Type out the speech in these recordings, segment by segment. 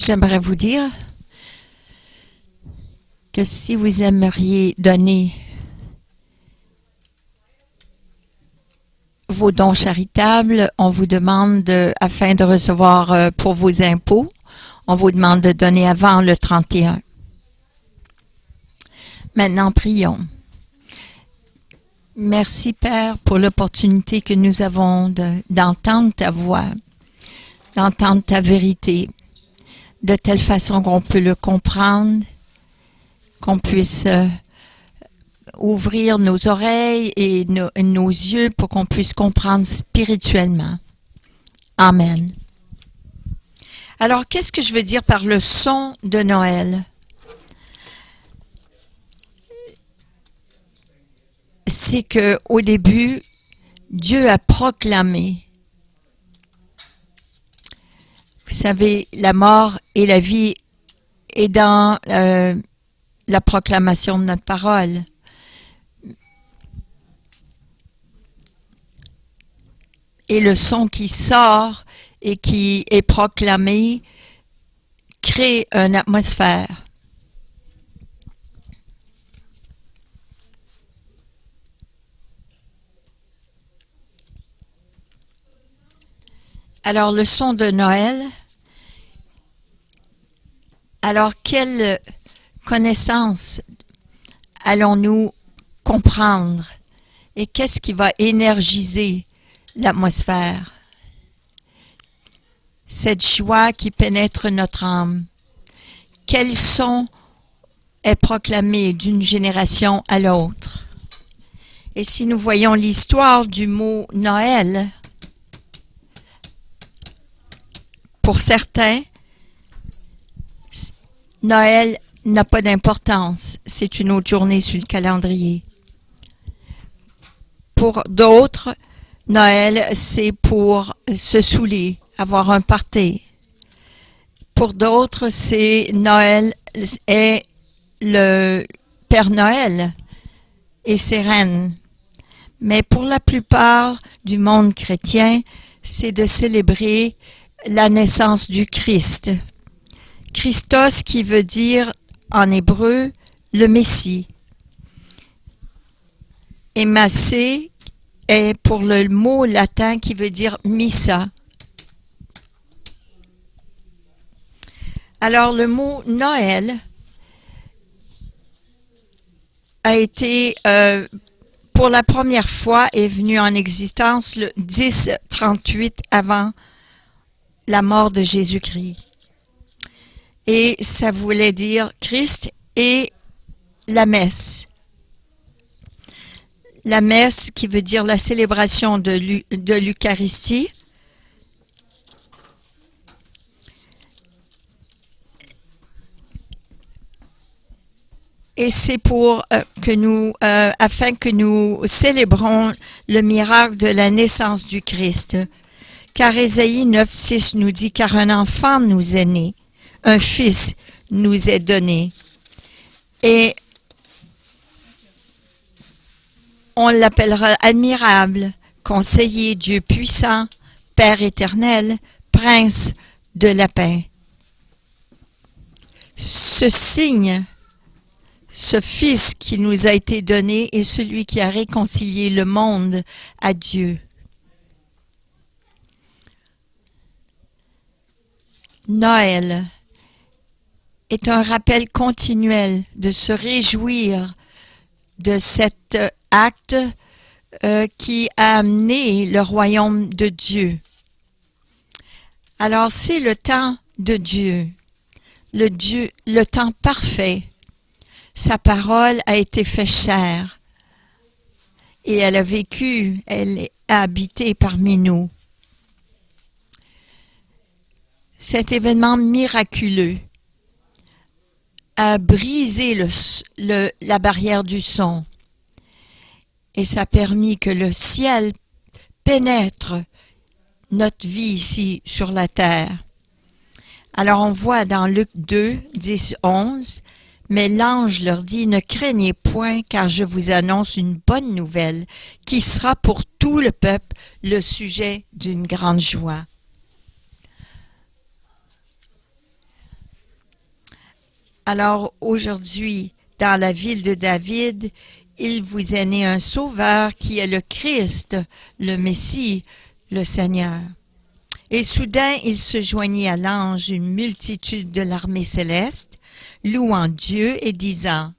J'aimerais vous dire que si vous aimeriez donner vos dons charitables, on vous demande, afin de recevoir pour vos impôts, on vous demande de donner avant le 31. Maintenant, prions. Merci, Père, pour l'opportunité que nous avons d'entendre ta voix, d'entendre ta vérité, de telle façon qu'on peut le comprendre, qu'on puisse ouvrir nos oreilles et nos yeux pour qu'on puisse comprendre spirituellement. Amen. Alors, qu'est-ce que je veux dire par le son de Noël? C'est qu'au début, Dieu a proclamé. Vous savez, la mort et la vie est dans la proclamation de notre parole. Et le son qui sort et qui est proclamé crée une atmosphère. Alors, le son de Noël. Alors, quelle connaissance allons-nous comprendre? Et qu'est-ce qui va énergiser l'atmosphère? Cette joie qui pénètre notre âme. Quel son est proclamé d'une génération à l'autre? Et si nous voyons l'histoire du mot Noël, pour certains, Noël n'a pas d'importance. C'est une autre journée sur le calendrier. Pour d'autres, Noël, c'est pour se saouler, avoir un party. Pour d'autres, c'est Noël est le Père Noël et ses reines. Mais pour la plupart du monde chrétien, c'est de célébrer la naissance du Christ. Christos qui veut dire en hébreu le Messie. Et Massé est pour le mot latin qui veut dire Missa. Alors le mot Noël a été, pour la première fois, est venu en existence le 1038 avant la mort de Jésus-Christ. Et ça voulait dire Christ et la messe. La messe qui veut dire la célébration de l'Eucharistie. Et c'est pour afin que nous célébrons le miracle de la naissance du Christ. Car Ésaïe 9,6 nous dit, car un enfant nous est né, un fils nous est donné. Et on l'appellera admirable, conseiller, Dieu puissant, Père éternel, prince de la paix. Ce signe, ce fils qui nous a été donné est celui qui a réconcilié le monde à Dieu. Noël est un rappel continuel de se réjouir de cet acte qui a amené le royaume de Dieu. Alors c'est le temps de Dieu, le temps parfait. Sa parole a été faite chair et elle a vécu, elle a habité parmi nous. Cet événement miraculeux a brisé la barrière du son et ça a permis que le ciel pénètre notre vie ici sur la terre. Alors on voit dans Luc 2, 10, 11, « Mais l'ange leur dit, ne craignez point, car je vous annonce une bonne nouvelle qui sera pour tout le peuple le sujet d'une grande joie. » Alors aujourd'hui, dans la ville de David, il vous est né un sauveur qui est le Christ, le Messie, le Seigneur. Et soudain, il se joignit à l'ange une multitude de l'armée céleste, louant Dieu et disant: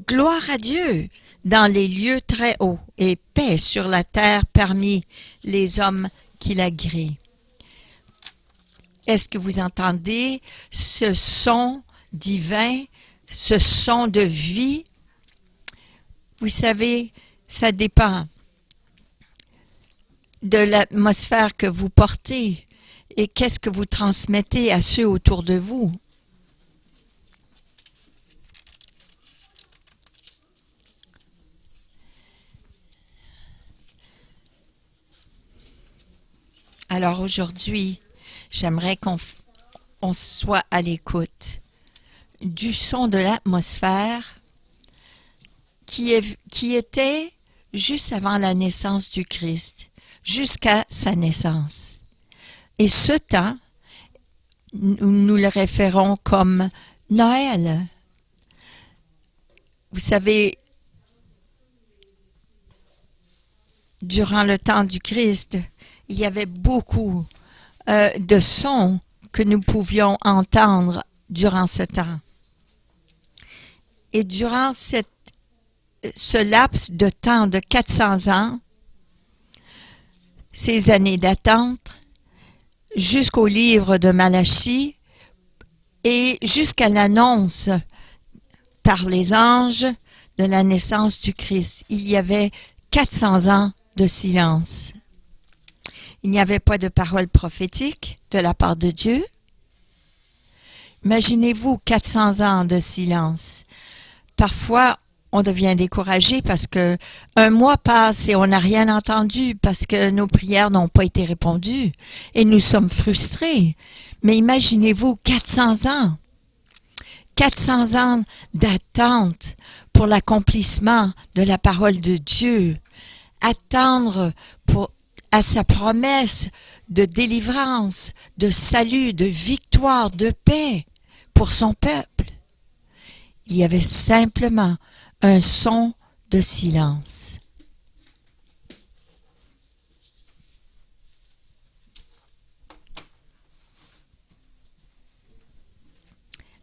Gloire à Dieu dans les lieux très hauts et paix sur la terre parmi les hommes qu'il agrée. Est-ce que vous entendez ce son divin, ce son de vie? Vous savez, ça dépend de l'atmosphère que vous portez et qu'est-ce que vous transmettez à ceux autour de vous. Alors aujourd'hui, j'aimerais qu'on soit à l'écoute du son de l'atmosphère qui était juste avant la naissance du Christ, jusqu'à sa naissance. Et ce temps, nous le référons comme Noël. Vous savez, durant le temps du Christ, il y avait beaucoup de sons que nous pouvions entendre durant ce temps. Et durant ce laps de temps de 400 ans, ces années d'attente, jusqu'au livre de Malachie et jusqu'à l'annonce par les anges de la naissance du Christ, il y avait 400 ans de silence. Il n'y avait pas de parole prophétique de la part de Dieu. Imaginez-vous 400 ans de silence. Parfois, on devient découragé parce que un mois passe et on n'a rien entendu parce que nos prières n'ont pas été répondues et nous sommes frustrés. Mais imaginez-vous 400 ans. 400 ans d'attente pour l'accomplissement de la parole de Dieu. Attendre à sa promesse de délivrance, de salut, de victoire, de paix pour son peuple. Il y avait simplement un son de silence.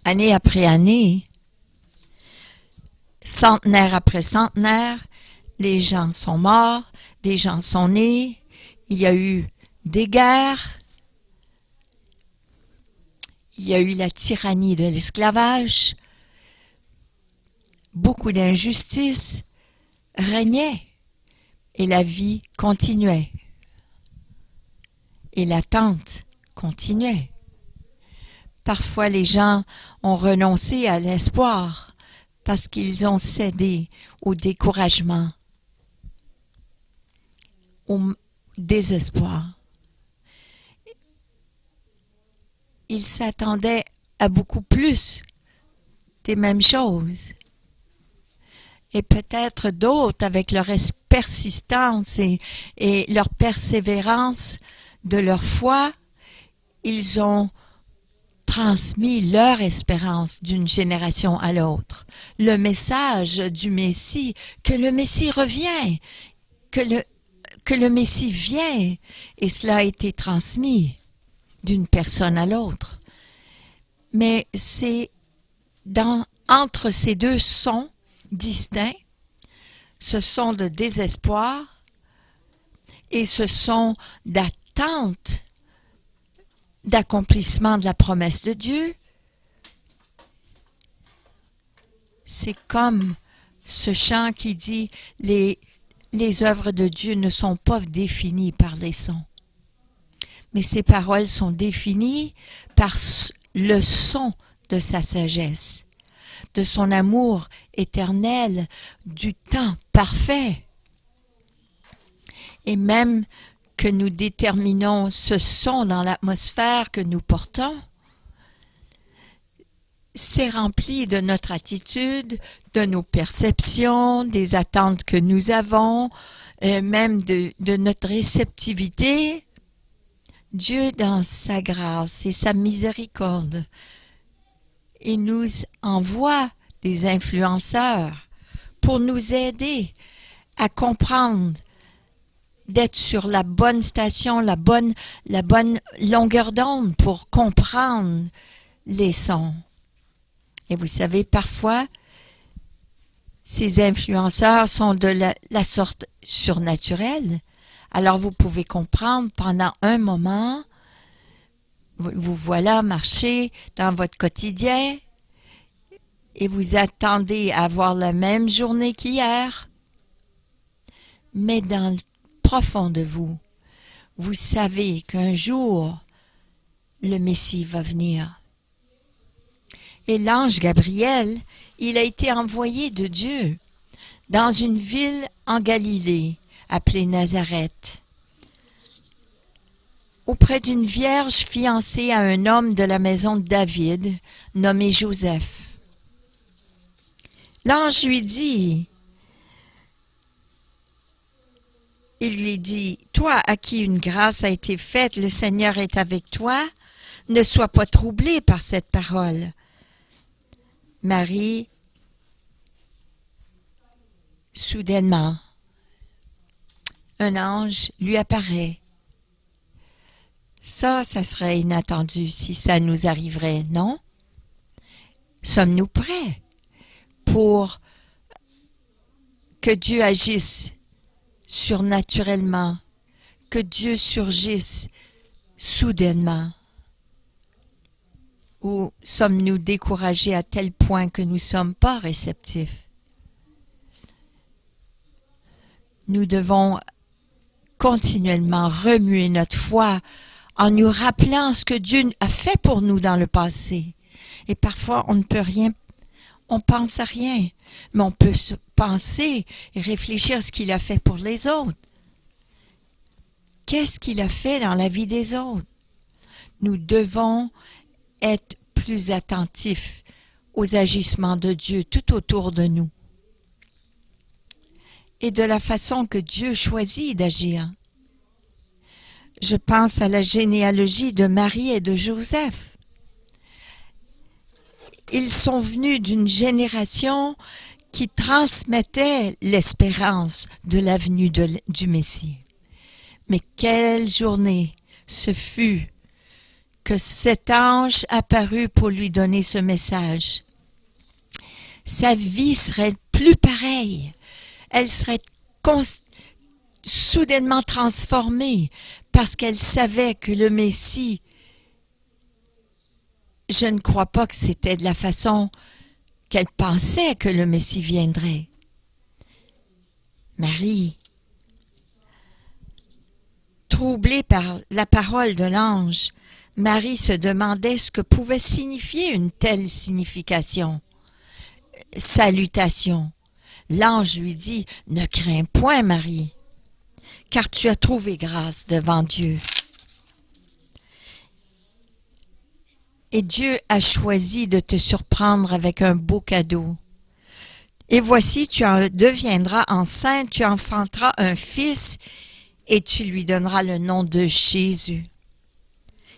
Année après année, centenaire après centenaire, les gens sont morts, des gens sont nés, il y a eu des guerres, il y a eu la tyrannie de l'esclavage, beaucoup d'injustices régnaient et la vie continuait. Et l'attente continuait. Parfois, les gens ont renoncé à l'espoir parce qu'ils ont cédé au découragement, au désespoir. Ils s'attendaient à beaucoup plus des mêmes choses. Et peut-être d'autres, avec leur persistance et leur persévérance de leur foi, ils ont transmis leur espérance d'une génération à l'autre. Le message du Messie, que le Messie revient, que le Messie vient, et cela a été transmis d'une personne à l'autre. Mais c'est entre ces deux sons distincts, ce son de désespoir et ce son d'attente d'accomplissement de la promesse de Dieu, c'est comme ce chant qui dit les œuvres de Dieu ne sont pas définies par les sons, mais ses paroles sont définies par le son de sa sagesse, de son amour éternel, du temps parfait. Et même que nous déterminons ce son dans l'atmosphère que nous portons, c'est rempli de notre attitude, de nos perceptions, des attentes que nous avons, même de notre réceptivité. Dieu, dans sa grâce et sa miséricorde, Il nous envoie des influenceurs pour nous aider à comprendre, d'être sur la bonne station, la bonne longueur d'onde pour comprendre les sons. Et vous savez, parfois, ces influenceurs sont de la sorte surnaturelle. Alors vous pouvez comprendre pendant un moment, vous voilà marcher dans votre quotidien et vous attendez à avoir la même journée qu'hier. Mais dans le profond de vous, vous savez qu'un jour, le Messie va venir. Et l'ange Gabriel, il a été envoyé de Dieu dans une ville en Galilée, appelée Nazareth, auprès d'une vierge fiancée à un homme de la maison de David, nommé Joseph. L'ange lui dit, « Toi à qui une grâce a été faite, le Seigneur est avec toi, ne sois pas troublé par cette parole. » Marie, soudainement, un ange lui apparaît. Ça serait inattendu si ça nous arriverait, non? Sommes-nous prêts pour que Dieu agisse surnaturellement, que Dieu surgisse soudainement? Ou sommes-nous découragés à tel point que nous ne sommes pas réceptifs? Nous devons continuellement remuer notre foi en nous rappelant ce que Dieu a fait pour nous dans le passé. Et parfois, on ne peut rien, on pense à rien, mais on peut penser et réfléchir à ce qu'il a fait pour les autres. Qu'est-ce qu'il a fait dans la vie des autres? Nous devons être plus attentifs aux agissements de Dieu tout autour de nous et de la façon que Dieu choisit d'agir. Je pense à la généalogie de Marie et de Joseph. Ils sont venus d'une génération qui transmettait l'espérance de la venue du Messie. Mais quelle journée ce fut que cet ange apparut pour lui donner ce message. Sa vie serait plus pareille. Elle serait soudainement transformée parce qu'elle savait que le Messie, je ne crois pas que c'était de la façon qu'elle pensait que le Messie viendrait. Marie, troublée par la parole de l'ange, Marie se demandait ce que pouvait signifier une telle signification. Salutation. L'ange lui dit, « Ne crains point, Marie, car tu as trouvé grâce devant Dieu. » Et Dieu a choisi de te surprendre avec un beau cadeau. Et voici, tu en deviendras enceinte, tu enfanteras un fils, et tu lui donneras le nom de Jésus.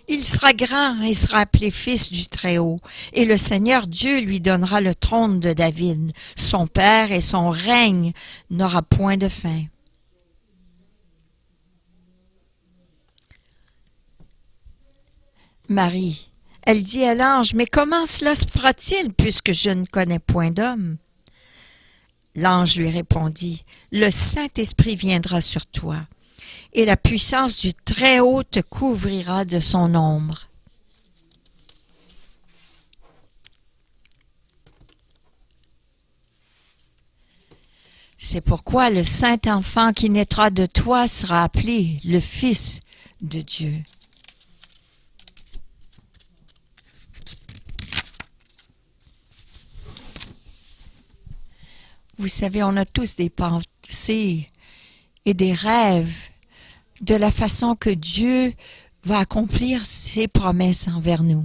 Il sera grand et sera appelé fils du Très-Haut, et le Seigneur Dieu lui donnera le trône de David, son père, et son règne n'aura point de fin. Marie, elle dit à l'ange, « Mais comment cela se fera-t-il puisque je ne connais point d'homme? » L'ange lui répondit, « Le Saint-Esprit viendra sur toi, et la puissance du Très-Haut te couvrira de son ombre. » C'est pourquoi le saint enfant qui naîtra de toi sera appelé le Fils de Dieu. Vous savez, on a tous des pensées et des rêves de la façon que Dieu va accomplir ses promesses envers nous.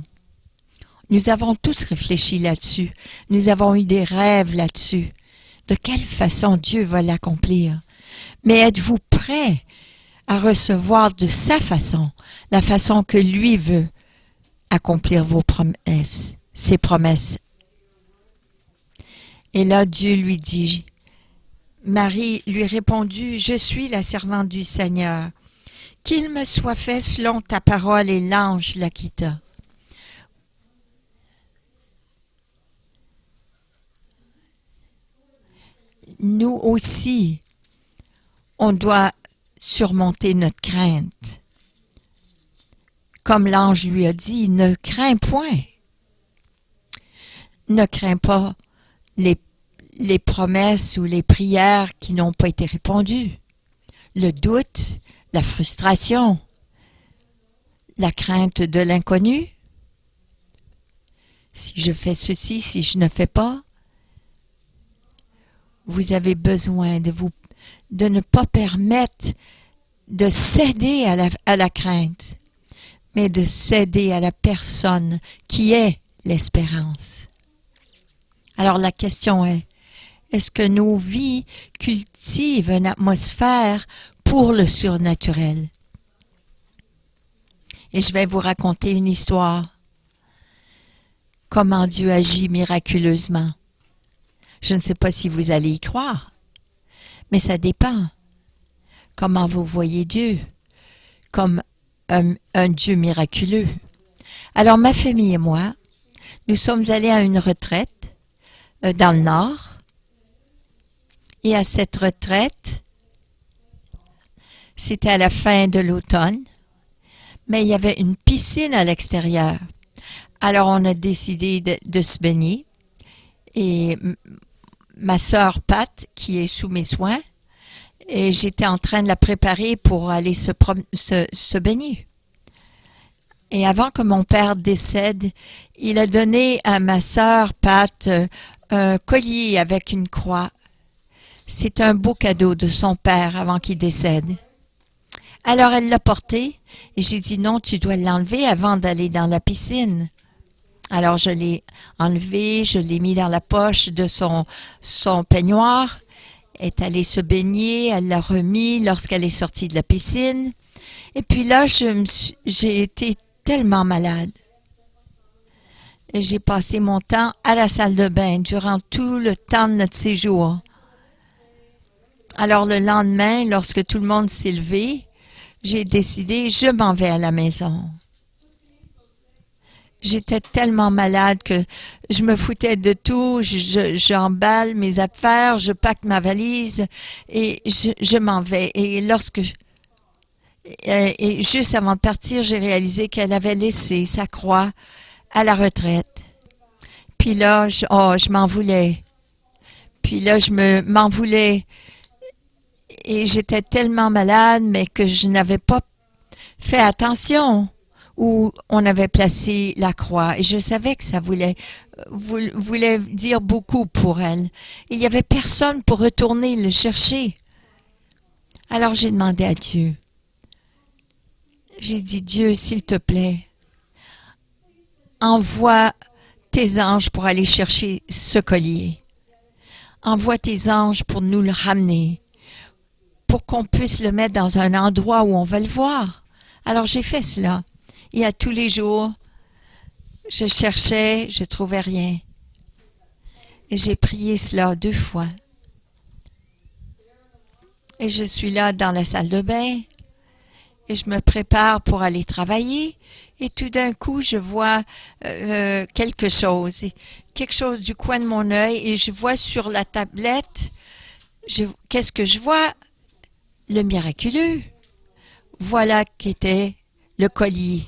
Nous avons tous réfléchi là-dessus. Nous avons eu des rêves là-dessus. De quelle façon Dieu va l'accomplir? Mais êtes-vous prêts à recevoir de sa façon, la façon que lui veut accomplir vos promesses? ses promesses. Et là, Dieu lui dit, Marie lui répondit, « Je suis la servante du Seigneur. Qu'il me soit fait selon ta parole. » Et l'ange la quitta. Nous aussi, on doit surmonter notre crainte. Comme l'ange lui a dit, ne crains point. Ne crains pas les promesses ou les prières qui n'ont pas été répondues. Le doute, la frustration, la crainte de l'inconnu. Si je fais ceci, si je ne fais pas, vous avez besoin de ne pas permettre de céder à la crainte, mais de céder à la personne qui est l'espérance. Alors la question est-ce que nos vies cultivent une atmosphère pour le surnaturel? Et je vais vous raconter une histoire. Comment Dieu agit miraculeusement. Je ne sais pas si vous allez y croire, mais ça dépend. Comment vous voyez Dieu comme un Dieu miraculeux. Alors ma famille et moi, nous sommes allés à une retraite dans le Nord. Et à cette retraite, c'était à la fin de l'automne, mais il y avait une piscine à l'extérieur. Alors on a décidé de se baigner. Et ma sœur Pat, qui est sous mes soins, et j'étais en train de la préparer pour aller se baigner. Et avant que mon père décède, il a donné à ma sœur Pat un collier avec une croix. C'est un beau cadeau de son père avant qu'il décède. Alors elle l'a porté et j'ai dit non, tu dois l'enlever avant d'aller dans la piscine. Alors je l'ai enlevé, je l'ai mis dans la poche de son peignoir. Elle est allée se baigner, elle l'a remis lorsqu'elle est sortie de la piscine. Et puis là, j'ai été tellement malade. Et j'ai passé mon temps à la salle de bain durant tout le temps de notre séjour. Alors le lendemain, lorsque tout le monde s'est levé, j'ai décidé, je m'en vais à la maison. J'étais tellement malade que je me foutais de tout, j'emballe mes affaires, je pack ma valise et je m'en vais. Et et juste avant de partir, j'ai réalisé qu'elle avait laissé sa croix à la retraite. Puis là, je m'en voulais. Puis là, m'en voulais. Et j'étais tellement malade, mais que je n'avais pas fait attention où on avait placé la croix. Et je savais que ça voulait dire beaucoup pour elle. Il n'y avait personne pour retourner le chercher. Alors j'ai demandé à Dieu. J'ai dit, Dieu, s'il te plaît, envoie tes anges pour aller chercher ce collier. Envoie tes anges pour nous le ramener, pour qu'on puisse le mettre dans un endroit où on va le voir. Alors j'ai fait cela. Et à tous les jours, je cherchais, je ne trouvais rien. Et j'ai prié cela 2 fois. Et je suis là dans la salle de bain. Et je me prépare pour aller travailler. Et tout d'un coup, je vois quelque chose du coin de mon œil. Et je vois sur la tablette, qu'est-ce que je vois? Le miraculeux. Voilà qu'était le collier.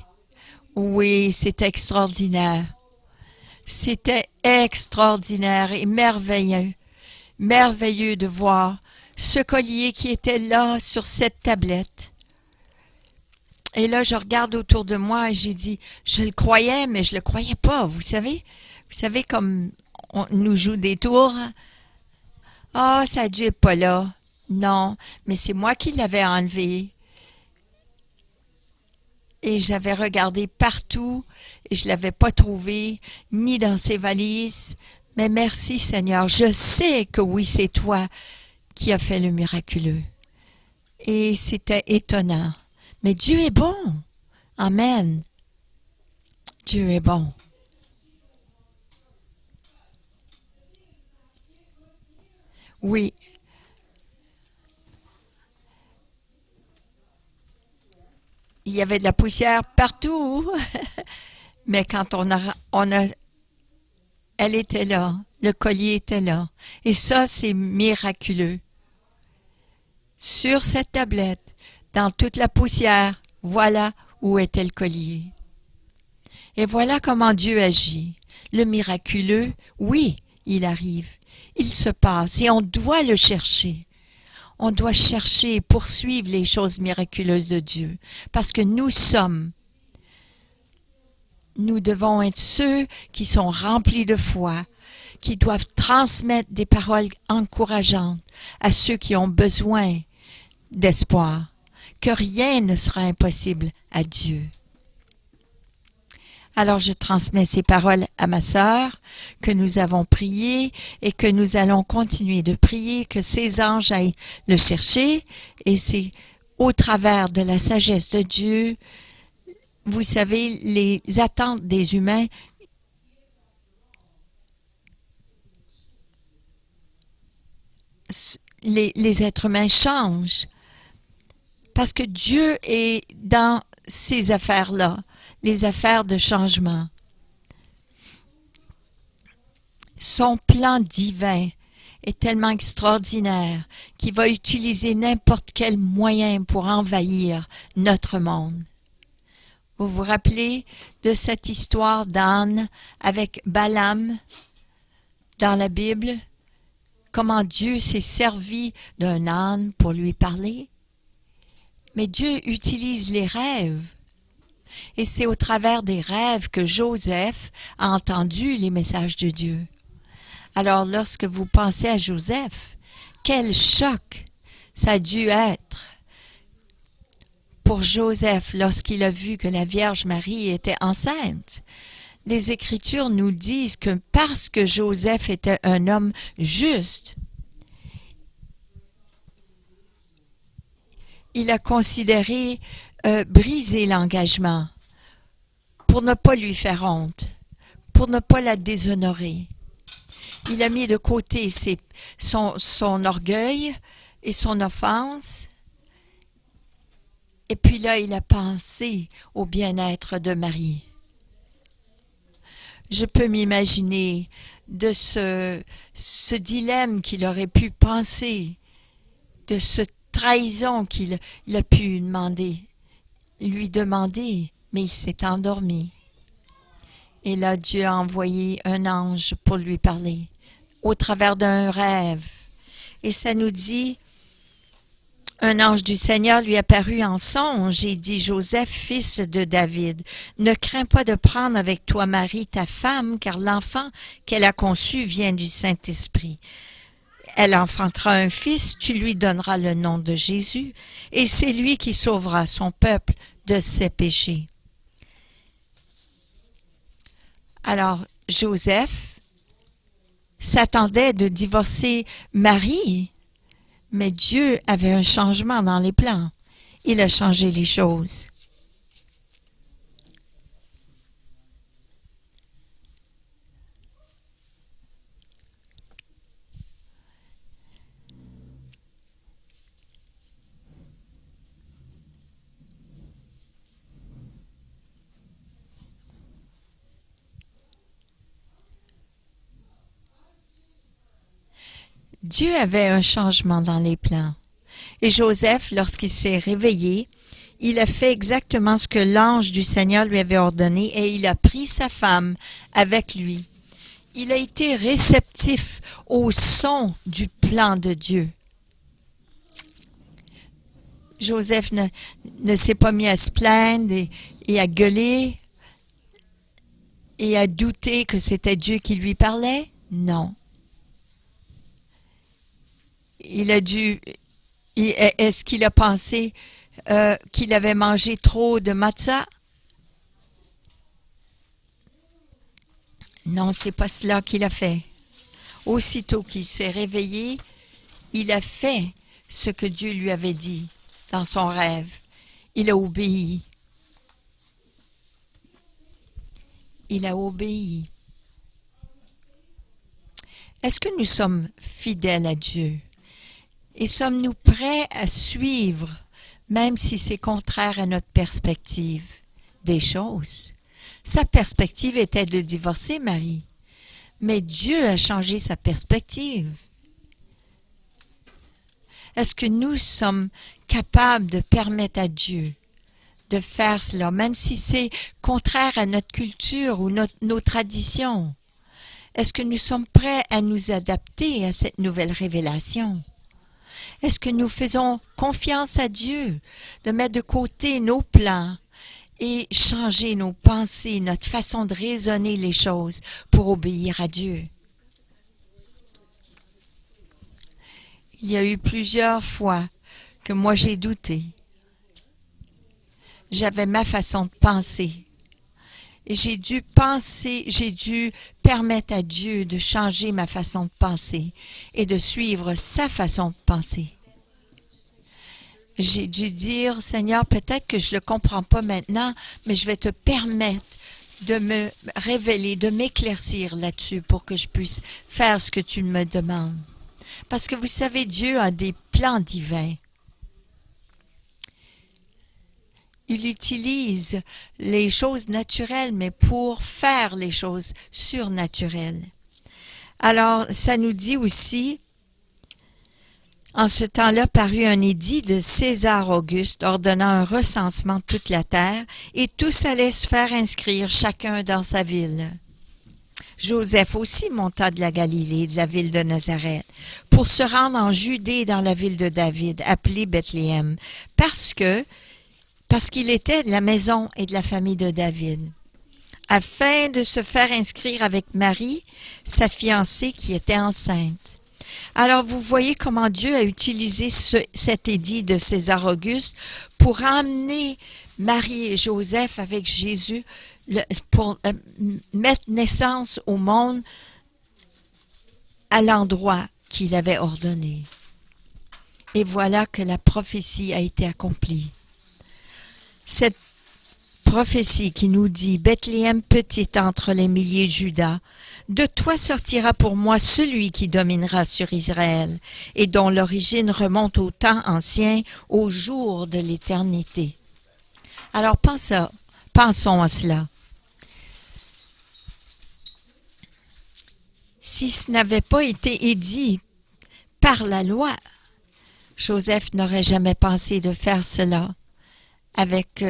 Oui, c'était extraordinaire. C'était extraordinaire et merveilleux. Merveilleux de voir ce collier qui était là sur cette tablette. Et là, je regarde autour de moi et j'ai dit, je le croyais, mais je le croyais pas, vous savez. Vous savez, comme on nous joue des tours. Ah, ça a dû être pas là. Non, mais c'est moi qui l'avais enlevé. Et j'avais regardé partout et je ne l'avais pas trouvé, ni dans ses valises. Mais merci Seigneur, je sais que oui, c'est toi qui as fait le miraculeux. Et c'était étonnant. Mais Dieu est bon. Amen. Dieu est bon. Oui, il y avait de la poussière partout, mais quand elle était là, le collier était là. Et ça, c'est miraculeux. Sur cette tablette, dans toute la poussière, voilà où était le collier. Et voilà comment Dieu agit. Le miraculeux, oui, il arrive. Il se passe et on doit le chercher. On doit chercher et poursuivre les choses miraculeuses de Dieu. Parce que nous devons être ceux qui sont remplis de foi, qui doivent transmettre des paroles encourageantes à ceux qui ont besoin d'espoir, que rien ne sera impossible à Dieu. Alors je transmets ces paroles à ma sœur, que nous avons prié et que nous allons continuer de prier, que ces anges aillent le chercher, et c'est au travers de la sagesse de Dieu. Vous savez, les attentes des humains, les êtres humains changent, parce que Dieu est dans ces affaires-là, les affaires de changement. Son plan divin est tellement extraordinaire qu'il va utiliser n'importe quel moyen pour envahir notre monde. Vous vous rappelez de cette histoire d'âne avec Balaam dans la Bible? Comment Dieu s'est servi d'un âne pour lui parler? Mais Dieu utilise les rêves. Et c'est au travers des rêves que Joseph a entendu les messages de Dieu. Alors, lorsque vous pensez à Joseph, quel choc ça a dû être pour Joseph lorsqu'il a vu que la Vierge Marie était enceinte. Les Écritures nous disent que parce que Joseph était un homme juste, il a considéré briser l'engagement pour ne pas lui faire honte, pour ne pas la déshonorer. Il a mis de côté son orgueil et son offense. Et puis là, il a pensé au bien-être de Marie. Je peux m'imaginer de ce dilemme qu'il aurait pu penser, de cette trahison qu'il a pu lui demander, mais il s'est endormi. Et là, Dieu a envoyé un ange pour lui parler, au travers d'un rêve. Et ça nous dit, un ange du Seigneur lui apparut en songe et dit, Joseph, fils de David, ne crains pas de prendre avec toi Marie, ta femme, car l'enfant qu'elle a conçu vient du Saint-Esprit. Elle enfantera un fils, tu lui donneras le nom de Jésus, et c'est lui qui sauvera son peuple de ses péchés. Alors, Joseph s'attendait de divorcer Marie, mais Dieu avait un changement dans les plans. Il a changé les choses. Dieu avait un changement dans les plans. Et Joseph, lorsqu'il s'est réveillé, il a fait exactement ce que l'ange du Seigneur lui avait ordonné et il a pris sa femme avec lui. Il a été réceptif au son du plan de Dieu. Joseph ne s'est pas mis à se plaindre et à gueuler et à douter que c'était Dieu qui lui parlait. Non. Est-ce qu'il a pensé qu'il avait mangé trop de matzah? Non, c'est pas cela qu'il a fait. Aussitôt qu'il s'est réveillé, il a fait ce que Dieu lui avait dit dans son rêve. Il a obéi. Il a obéi. Est-ce que nous sommes fidèles à Dieu? Et sommes-nous prêts à suivre, même si c'est contraire à notre perspective des choses? Sa perspective était de divorcer Marie. Mais Dieu a changé sa perspective. Est-ce que nous sommes capables de permettre à Dieu de faire cela, même si c'est contraire à notre culture ou nos traditions? Est-ce que nous sommes prêts à nous adapter à cette nouvelle révélation? Est-ce que nous faisons confiance à Dieu de mettre de côté nos plans et changer nos pensées, notre façon de raisonner les choses pour obéir à Dieu? Il y a eu plusieurs fois que moi j'ai douté. J'avais ma façon de penser. Et j'ai dû permettre à Dieu de changer ma façon de penser et de suivre sa façon de penser. J'ai dû dire, Seigneur, peut-être que je ne le comprends pas maintenant, mais je vais te permettre de me révéler, de m'éclaircir là-dessus pour que je puisse faire ce que tu me demandes. Parce que vous savez, Dieu a des plans divins. Il utilise les choses naturelles, mais pour faire les choses surnaturelles. Alors, ça nous dit aussi, en ce temps-là parut un édit de César Auguste ordonnant un recensement de toute la terre, et tous allaient se faire inscrire chacun dans sa ville. Joseph aussi monta de la Galilée, de la ville de Nazareth, pour se rendre en Judée dans la ville de David, appelée Bethléem, parce qu'il était de la maison et de la famille de David, afin de se faire inscrire avec Marie, sa fiancée qui était enceinte. Alors vous voyez comment Dieu a utilisé cet édit de César Auguste pour emmener Marie et Joseph avec Jésus, pour mettre naissance au monde à l'endroit qu'il avait ordonné. Et voilà que la prophétie a été accomplie. Cette prophétie qui nous dit « Bethléem petite entre les milliers de Juda, de toi sortira pour moi celui qui dominera sur Israël, et dont l'origine remonte au temps ancien, au jour de l'éternité. » Alors pensons à cela. Si ce n'avait pas été édit par la loi, Joseph n'aurait jamais pensé de faire cela avec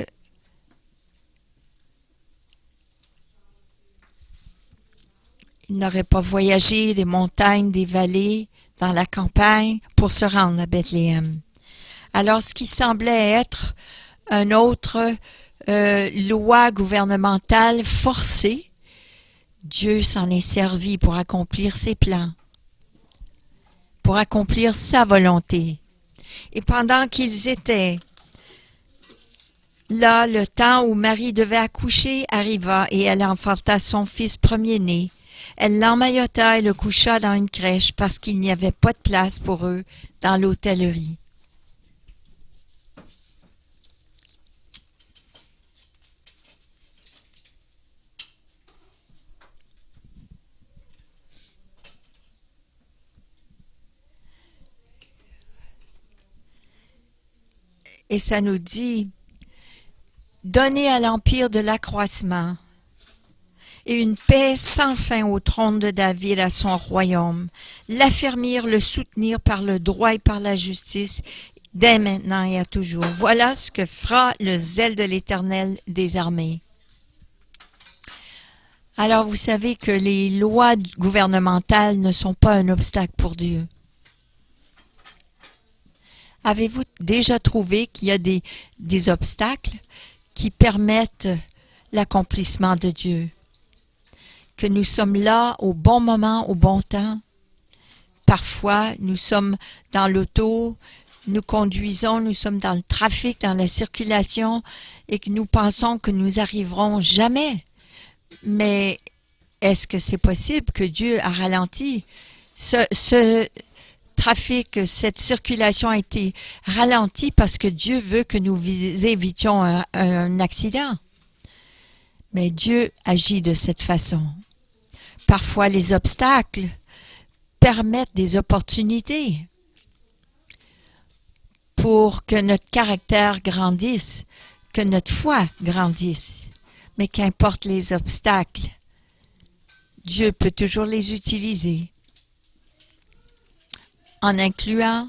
il n'aurait pas voyagé des montagnes, des vallées, dans la campagne pour se rendre à Bethléem. Alors, ce qui semblait être une autre loi gouvernementale forcée, Dieu s'en est servi pour accomplir ses plans, pour accomplir sa volonté. Et pendant qu'ils étaient là, le temps où Marie devait accoucher arriva et elle enfanta son fils premier-né. Elle l'emmaillota et le coucha dans une crèche parce qu'il n'y avait pas de place pour eux dans l'hôtellerie. Et ça nous dit, donner à l'empire de l'accroissement et une paix sans fin au trône de David à son royaume, l'affermir, le soutenir par le droit et par la justice, dès maintenant et à toujours. Voilà ce que fera le zèle de l'Éternel des armées. Alors vous savez que les lois gouvernementales ne sont pas un obstacle pour Dieu. Avez-vous déjà trouvé qu'il y a des obstacles qui permettent l'accomplissement de Dieu? Que nous sommes là au bon moment, au bon temps? Parfois, nous sommes dans l'auto, nous conduisons, nous sommes dans le trafic, dans la circulation, et que nous pensons que nous arriverons jamais. Mais est-ce que c'est possible que Dieu a ralenti? Ce trafic, cette circulation a été ralentie parce que Dieu veut que nous évitions un accident. Mais Dieu agit de cette façon. Parfois, les obstacles permettre des opportunités pour que notre caractère grandisse, que notre foi grandisse. Mais qu'importe les obstacles, Dieu peut toujours les utiliser, en incluant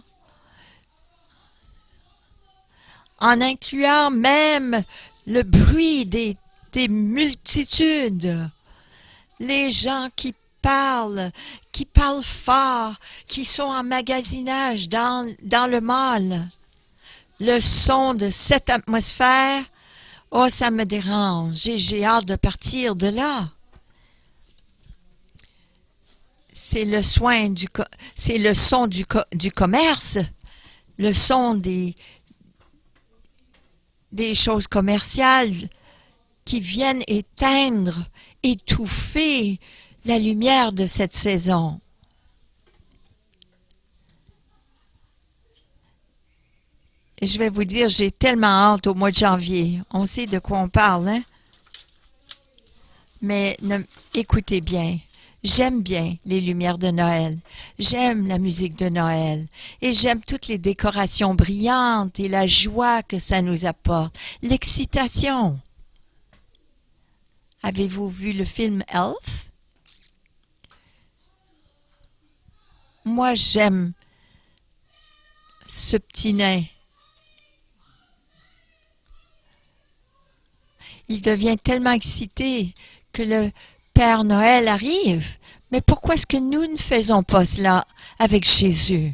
même le bruit des multitudes, les gens qui parlent fort, qui sont en magasinage dans le mall. Le son de cette atmosphère, oh, ça me dérange et j'ai hâte de partir de là. C'est le son du commerce, le son des choses commerciales qui viennent étouffer la lumière de cette saison. Et je vais vous dire, j'ai tellement hâte au mois de janvier. On sait de quoi on parle, hein? Mais écoutez bien. J'aime bien les lumières de Noël. J'aime la musique de Noël. Et j'aime toutes les décorations brillantes et la joie que ça nous apporte. L'excitation. Avez-vous vu le film Elf? Moi, j'aime ce petit nain. Il devient tellement excité que le Père Noël arrive. Mais pourquoi est-ce que nous ne faisons pas cela avec Jésus?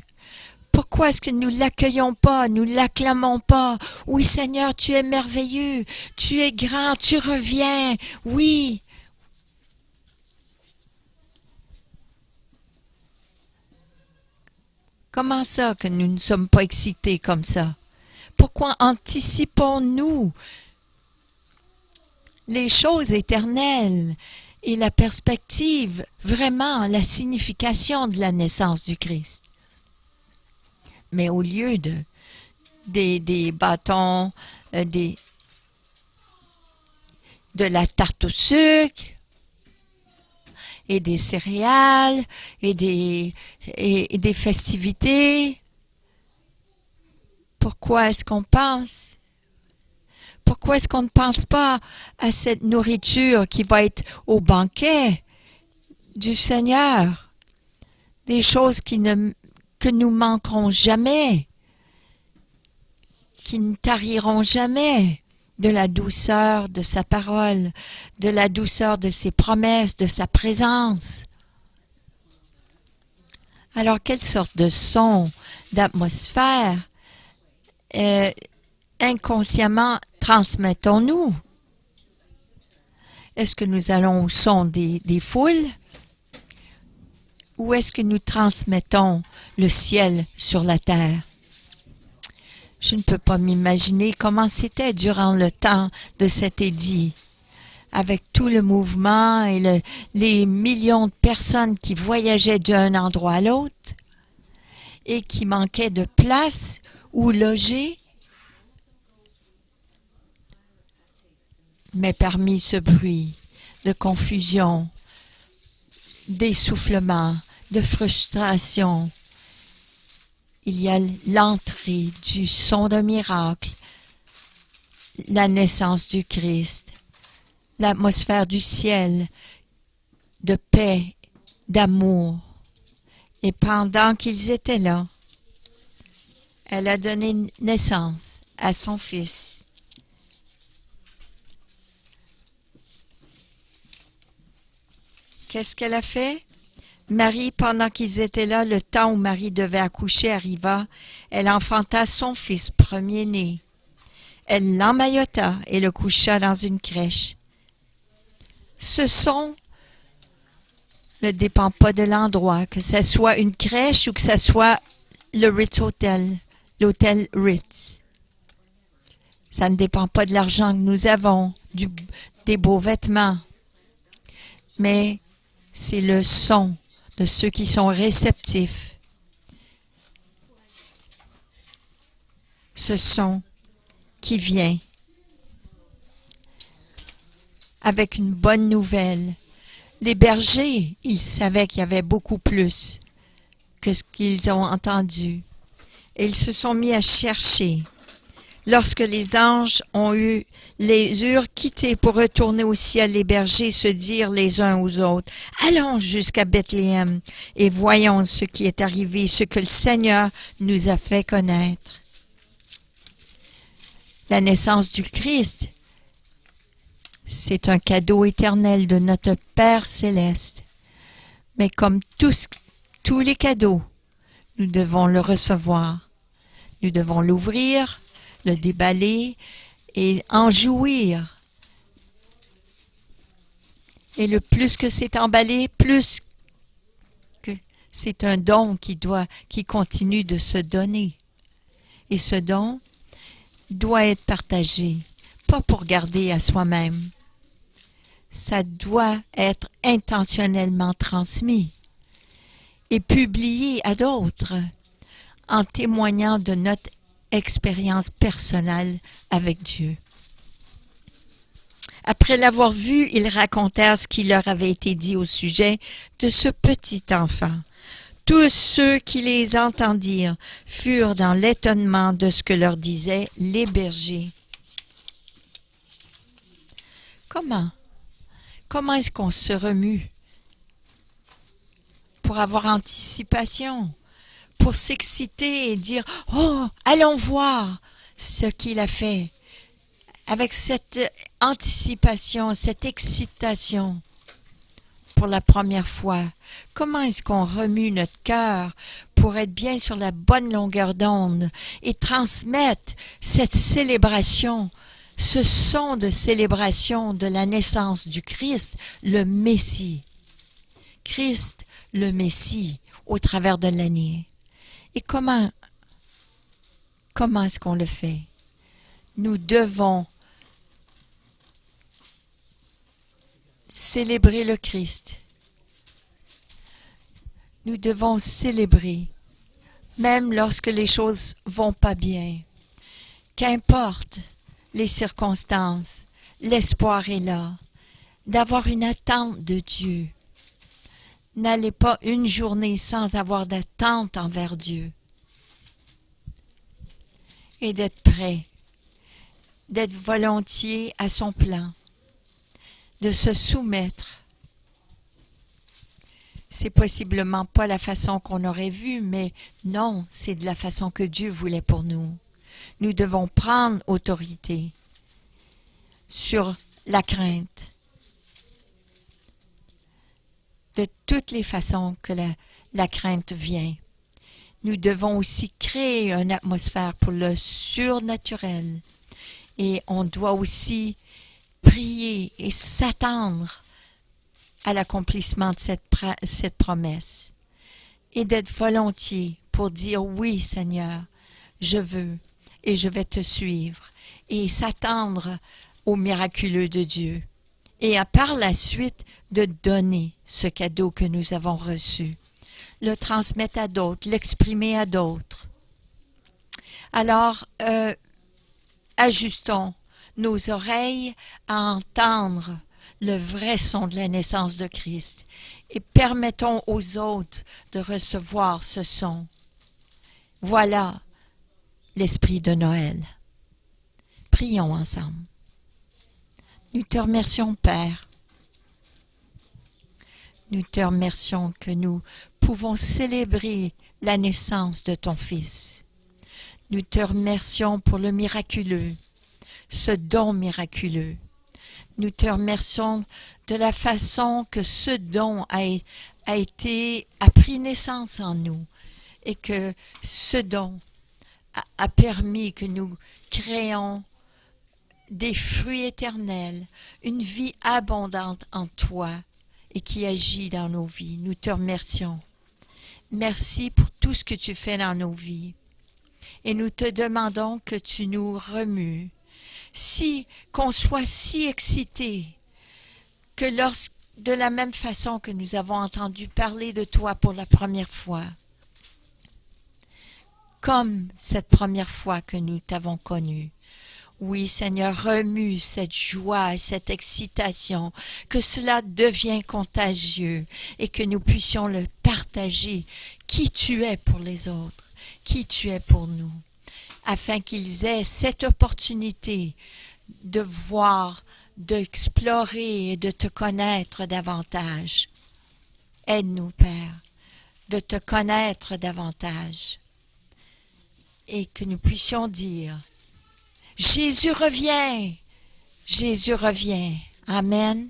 Pourquoi est-ce que nous ne l'accueillons pas, nous ne l'acclamons pas? Oui, Seigneur, tu es merveilleux, tu es grand, tu reviens, oui. Comment ça que nous ne sommes pas excités comme ça? Pourquoi anticipons-nous les choses éternelles et la perspective, vraiment la signification de la naissance du Christ? Mais au lieu des bâtons, de la tarte au sucre et des céréales et des festivités, pourquoi est-ce qu'on pense? Pourquoi est-ce qu'on ne pense pas à cette nourriture qui va être au banquet du Seigneur? Des choses que nous manquerons jamais, qui ne tariront jamais, de la douceur de sa parole, de la douceur de ses promesses, de sa présence. Alors, quelle sorte de son, d'atmosphère inconsciemment transmettons-nous? Est-ce que nous allons au son des foules? Ou est-ce que nous transmettons le ciel sur la terre? Je ne peux pas m'imaginer comment c'était durant le temps de cet édit, avec tout le mouvement et les millions de personnes qui voyageaient d'un endroit à l'autre et qui manquaient de place où loger. Mais parmi ce bruit de confusion, d'essoufflement, de frustration, il y a l'entrée du son d'un miracle, la naissance du Christ, l'atmosphère du ciel, de paix, d'amour. Et pendant qu'ils étaient là, elle a donné naissance à son fils. Qu'est-ce qu'elle a fait? Marie, pendant qu'ils étaient là, le temps où Marie devait accoucher arriva. Elle enfanta son fils premier-né. Elle l'emmaillota et le coucha dans une crèche. Ce son ne dépend pas de l'endroit, que ce soit une crèche ou que ce soit le Ritz Hotel, l'hôtel Ritz. Ça ne dépend pas de l'argent que nous avons, des beaux vêtements, mais c'est le son de ceux qui sont réceptifs. Ce son qui vient avec une bonne nouvelle. Les bergers, ils savaient qu'il y avait beaucoup plus que ce qu'ils ont entendu. Et ils se sont mis à chercher. Lorsque les anges les eurent quittés pour retourner au ciel, les bergers se dirent les uns aux autres, « Allons jusqu'à Bethléem et voyons ce qui est arrivé, ce que le Seigneur nous a fait connaître. » La naissance du Christ, c'est un cadeau éternel de notre Père céleste. Mais comme tous les cadeaux, nous devons le recevoir. Nous devons l'ouvrir, le déballer et en jouir. Et le plus que c'est emballé, plus que c'est un don qui continue de se donner. Et ce don doit être partagé, pas pour garder à soi-même. Ça doit être intentionnellement transmis et publié à d'autres en témoignant de notre expérience personnelle avec Dieu. Après l'avoir vu, ils racontèrent ce qui leur avait été dit au sujet de ce petit enfant. Tous ceux qui les entendirent furent dans l'étonnement de ce que leur disaient les bergers. Comment est-ce qu'on se remue pour avoir anticipation, pour s'exciter et dire « Oh, allons voir ce qu'il a fait » avec cette anticipation, cette excitation pour la première fois. Comment est-ce qu'on remue notre cœur pour être bien sur la bonne longueur d'onde et transmettre cette célébration, ce son de célébration de la naissance du Christ, le Messie. Christ, le Messie, au travers de l'année. Et comment est-ce qu'on le fait? Nous devons célébrer le Christ. Nous devons célébrer, même lorsque les choses vont pas bien. Qu'importe les circonstances, l'espoir est là, d'avoir une attente de Dieu. N'allez pas une journée sans avoir d'attente envers Dieu. Et d'être prêt, d'être volontiers à son plan, de se soumettre. C'est possiblement pas la façon qu'on aurait vue, mais non, c'est de la façon que Dieu voulait pour nous. Nous devons prendre autorité sur la crainte. De toutes les façons que la crainte vient. Nous devons aussi créer une atmosphère pour le surnaturel. Et on doit aussi prier et s'attendre à l'accomplissement de cette promesse. Et d'être volontiers pour dire oui, Seigneur, je veux et je vais te suivre. Et s'attendre au miraculeux de Dieu. Et par la suite, de donner ce cadeau que nous avons reçu. Le transmettre à d'autres, l'exprimer à d'autres. Alors, ajustons nos oreilles à entendre le vrai son de la naissance de Christ et permettons aux autres de recevoir ce son. Voilà l'esprit de Noël. Prions ensemble. Nous te remercions, Père. Nous te remercions que nous pouvons célébrer la naissance de ton Fils. Nous te remercions pour le miraculeux, ce don miraculeux. Nous te remercions de la façon que ce don a pris naissance en nous et que ce don a permis que nous créions des fruits éternels, une vie abondante en toi et qui agit dans nos vies. Nous te remercions. Merci pour tout ce que tu fais dans nos vies. Et nous te demandons que tu nous remues. Qu'on soit si excités que de la même façon que nous avons entendu parler de toi pour la première fois, comme cette première fois que nous t'avons connu. Oui, Seigneur, remue cette joie et cette excitation, que cela devienne contagieux et que nous puissions le partager qui tu es pour les autres, qui tu es pour nous, afin qu'ils aient cette opportunité de voir, d'explorer et de te connaître davantage. Aide-nous, Père, de te connaître davantage et que nous puissions dire « Jésus revient! Jésus revient! » Amen.